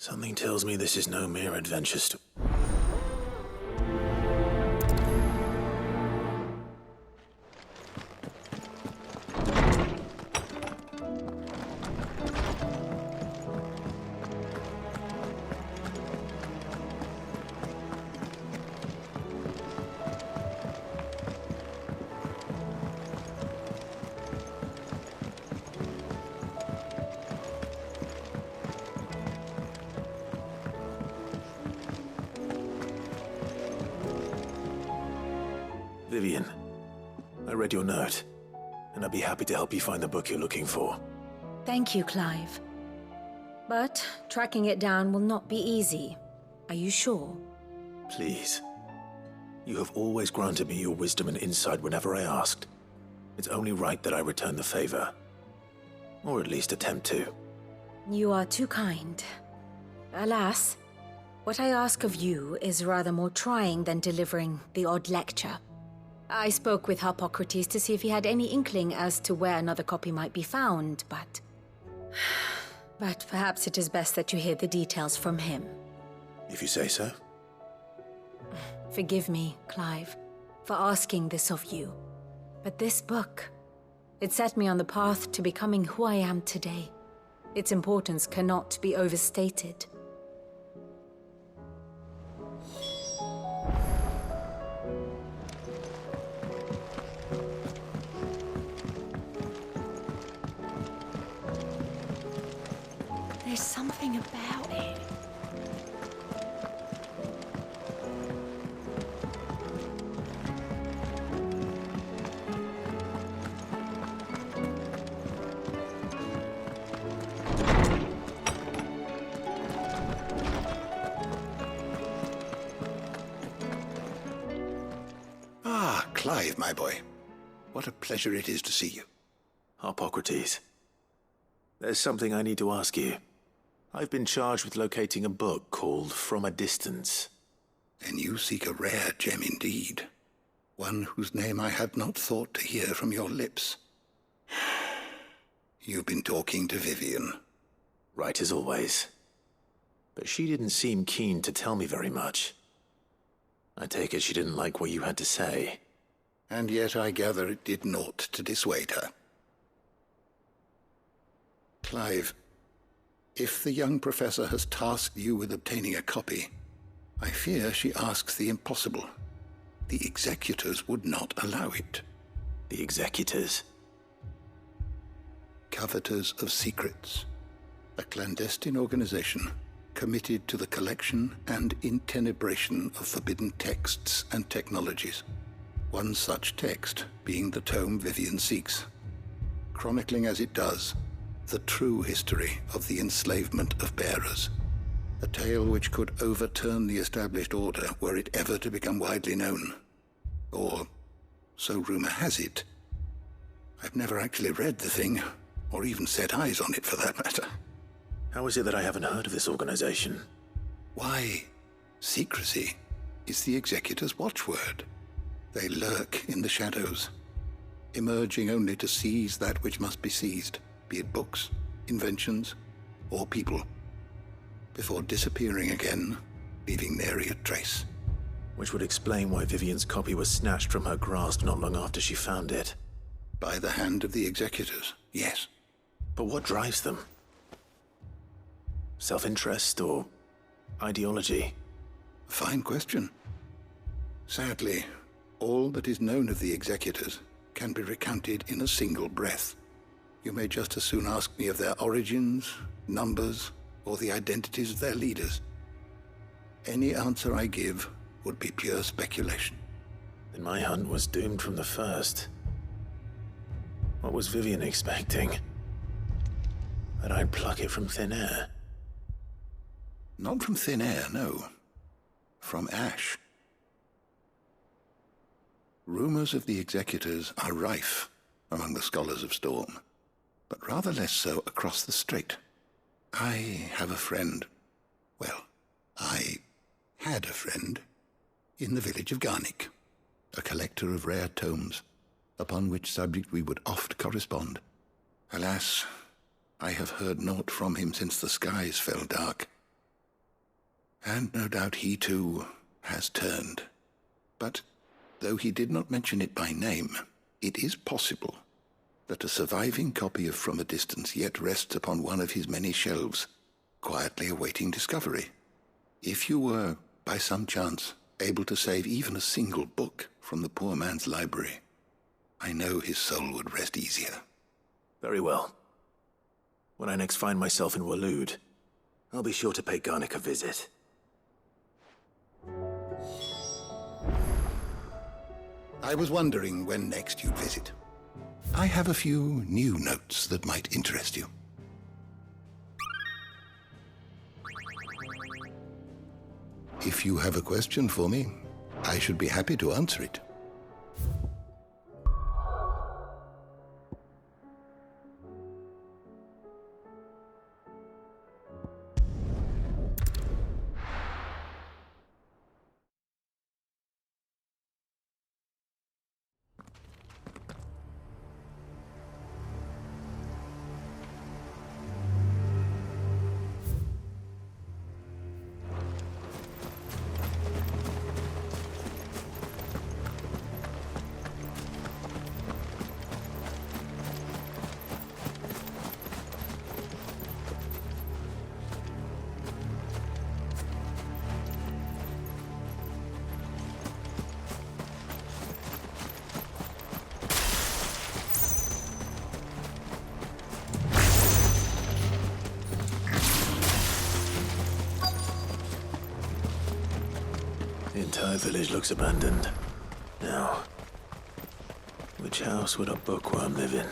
Something tells me this is no mere adventure Vivian, I read your note, and I'd be happy to help you find the book you're looking for. Thank you, Clive. But tracking it down will not be easy. Are you sure? Please. You have always granted me your wisdom and insight whenever I asked. It's only right that I return the favor. Or at least attempt to. You are too kind. Alas, what I ask of you is rather more trying than delivering the odd lecture. I spoke with Hippocrates to see if he had any inkling as to where another copy might be found, but... But perhaps it is best that you hear the details from him. If you say so. Forgive me, Clive, for asking this of you. But this book, it set me on the path to becoming who I am today. Its importance cannot be overstated. There's something about it. Ah, Clive, my boy. What a pleasure it is to see you. Hippocrates. There's something I need to ask you. I've been charged with locating a book called From a Distance. Then you seek a rare gem indeed. One whose name I had not thought to hear from your lips. You've been talking to Vivian. Right as always. But she didn't seem keen to tell me very much. I take it she didn't like what you had to say. And yet I gather it did naught to dissuade her. Clive, if the young professor has tasked you with obtaining a copy, I fear she asks the impossible. The Executors would not allow it. The Executors? Coveters of Secrets. A clandestine organization committed to the collection and intenebration of forbidden texts and technologies. One such text being the tome Vivian seeks, chronicling as it does the true history of the enslavement of bearers. A tale which could overturn the established order were it ever to become widely known. Or, so rumor has it. I've never actually read the thing, or even set eyes on it for that matter. How is it that I haven't heard of this organization? Why, secrecy is the Executors' watchword. They lurk in the shadows, emerging only to seize that which must be seized, be it books, inventions, or people, before disappearing again, leaving nary a trace. Which would explain why Vivian's copy was snatched from her grasp not long after she found it. By the hand of the Executors, yes. But what drives them? Self-interest or ideology? A fine question. Sadly, all that is known of the Executors can be recounted in a single breath. You may just as soon ask me of their origins, numbers, or the identities of their leaders. Any answer I give would be pure speculation. Then my hunt was doomed from the first. What was Vivian expecting? That I'd pluck it from thin air? Not from thin air, no. From ash. Rumors of the Executors are rife among the scholars of Storm, but rather less so across the strait. I have a friend. Well, I had a friend in the village of Garnik, a collector of rare tomes, upon which subject we would oft correspond. Alas, I have heard naught from him since the skies fell dark. And no doubt he too has turned. But though he did not mention it by name, it is possible that a surviving copy of From a Distance yet rests upon one of his many shelves, quietly awaiting discovery. If you were, by some chance, able to save even a single book from the poor man's library, I know his soul would rest easier. Very well. When I next find myself in Waloed, I'll be sure to pay Garnick a visit. I was wondering when next you'd visit. I have a few new notes that might interest you. If you have a question for me, I should be happy to answer it. The entire village looks abandoned. Now, which house would a bookworm live in?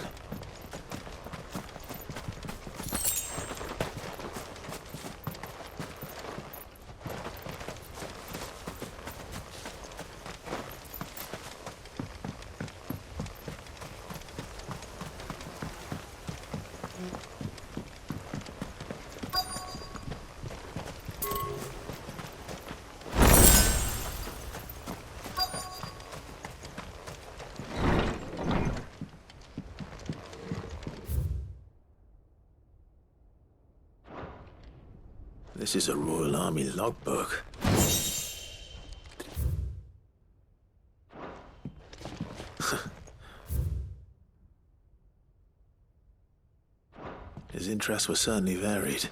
This is a Royal Army logbook. His interests were certainly varied.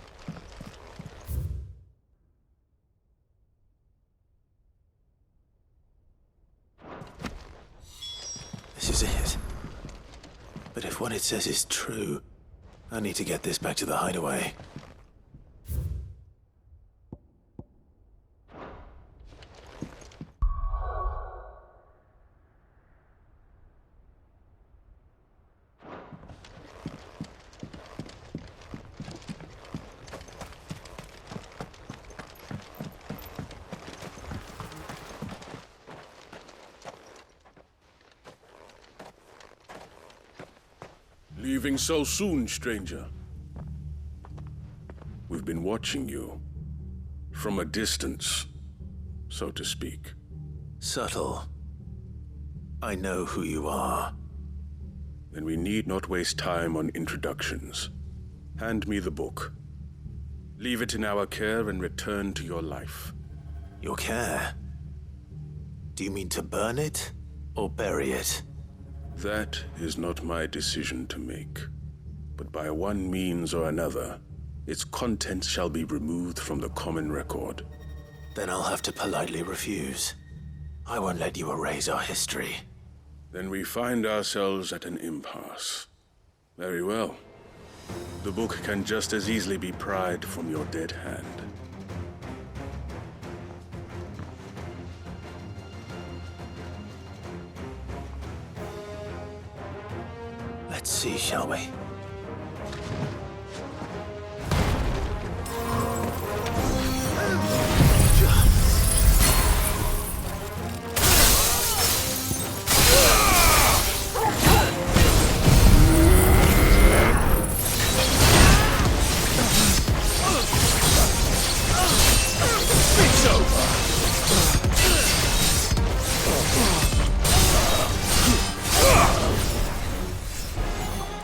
This is it. But if what it says is true, I need to get this back to the hideaway. Leaving so soon, stranger? We've been watching you. From a distance, so to speak. Subtle. I know who you are. Then we need not waste time on introductions. Hand me the book. Leave it in our care and return to your life. Your care? Do you mean to burn it or bury it? That is not my decision to make. But by one means or another, its contents shall be removed from the common record. Then I'll have to politely refuse. I won't let you erase our history. Then we find ourselves at an impasse. Very well. The book can just as easily be pried from your dead hand. Let's see, shall we?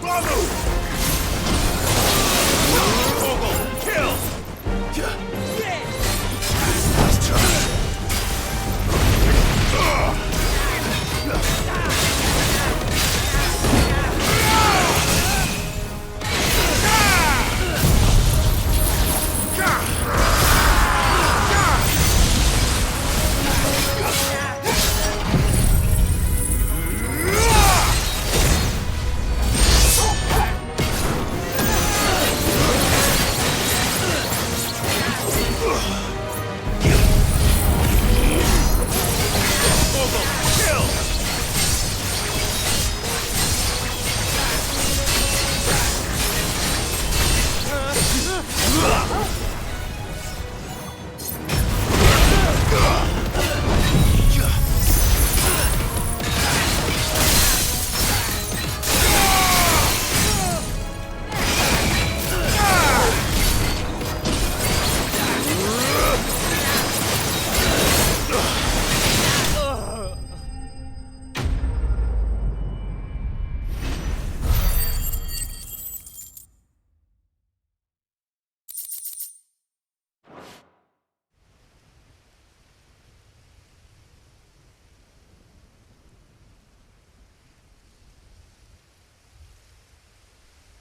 Bravo!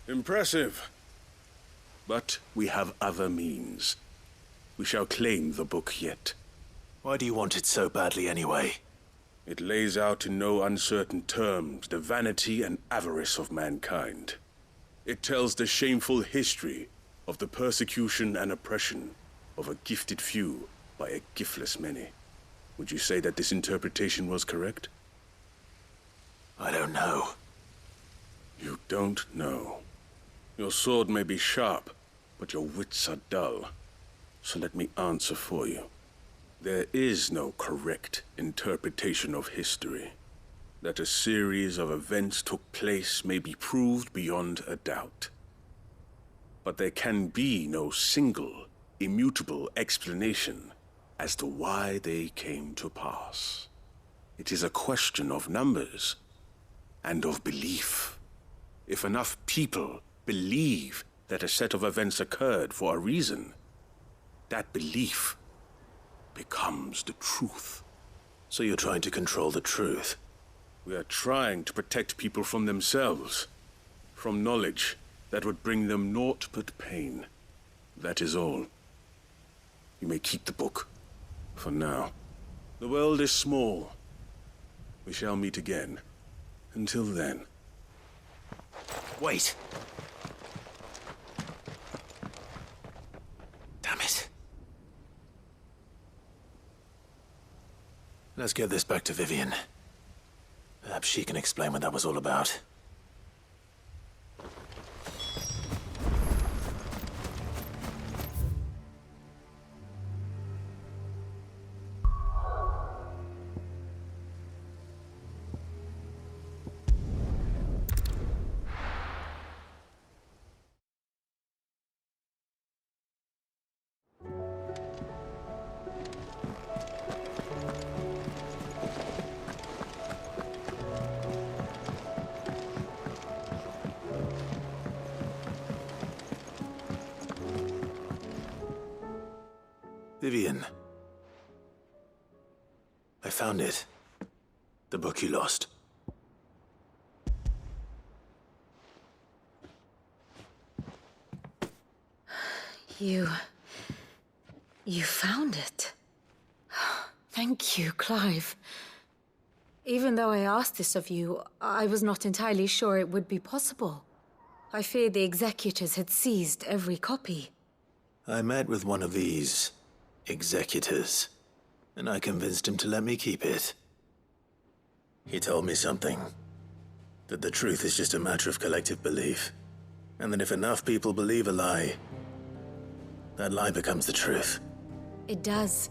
Impressive. But we have other means. We shall claim the book yet. Why do you want it so badly anyway? It lays out in no uncertain terms the vanity and avarice of mankind. It tells the shameful history of the persecution and oppression of a gifted few by a giftless many. Would you say that this interpretation was correct? I don't know. You don't know. Your sword may be sharp, but your wits are dull. So let me answer for you. There is no correct interpretation of history. That a series of events took place may be proved beyond a doubt. But there can be no single, immutable explanation as to why they came to pass. It is a question of numbers and of belief. If enough people believe that a set of events occurred for a reason, that belief becomes the truth. So you're trying to control the truth? We are trying to protect people from themselves, from knowledge that would bring them naught but pain. That is all. You may keep the book, for now. The world is small. We shall meet again. Until then. Wait! Damn it. Let's get this back to Vivian. Perhaps she can explain what that was all about. Vivian. I found it. The book you lost. You found it. Thank you, Clive. Even though I asked this of you, I was not entirely sure it would be possible. I feared the Executors had seized every copy. I met with one of these Executors, and I convinced him to let me keep it. He told me something. That the truth is just a matter of collective belief. And that if enough people believe a lie, that lie becomes the truth. It does.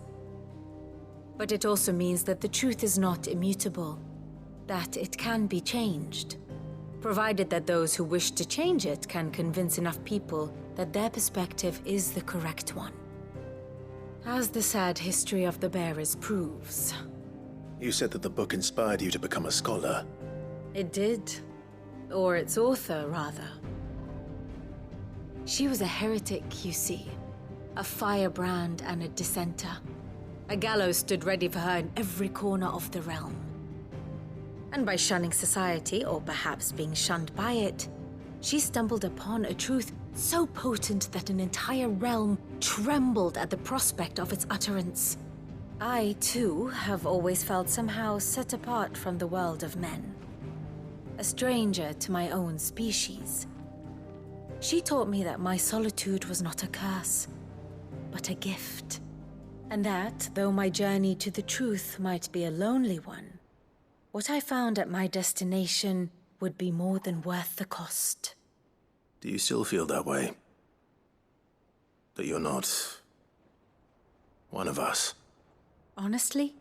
But it also means that the truth is not immutable. That it can be changed. Provided that those who wish to change it can convince enough people that their perspective is the correct one. As the sad history of the bearers proves. You said that the book inspired you to become a scholar. It did. Or its author, rather. She was a heretic, you see. A firebrand and a dissenter. A gallows stood ready for her in every corner of the realm. And by shunning society, or perhaps being shunned by it, she stumbled upon a truth so potent that an entire realm trembled at the prospect of its utterance. I, too, have always felt somehow set apart from the world of men. A stranger to my own species. She taught me that my solitude was not a curse, but a gift. And that, though my journey to the truth might be a lonely one, what I found at my destination would be more than worth the cost. Do you still feel that way? That you're not one of us? Honestly,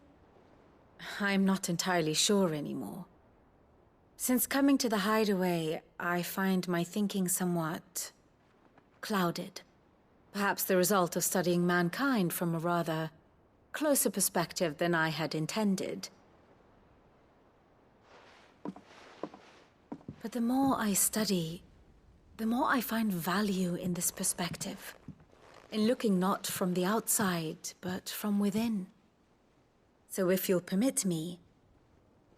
I'm not entirely sure anymore. Since coming to the hideaway, I find my thinking somewhat clouded. Perhaps the result of studying mankind from a rather closer perspective than I had intended. But the more I study, the more I find value in this perspective. In looking not from the outside, but from within. So if you'll permit me,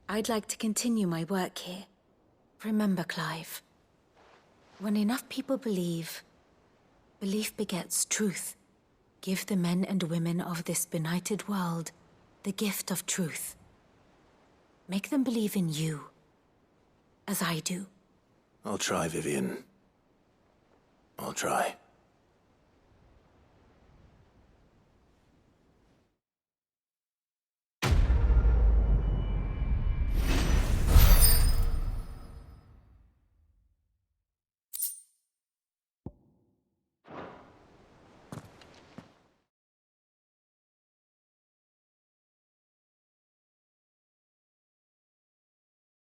I'd like to continue my work here. Remember, Clive, When enough people believe, belief begets truth. Give the men and women of this benighted world the gift of truth. Make them believe in you, as I do. I'll try, Vivian. I'll try.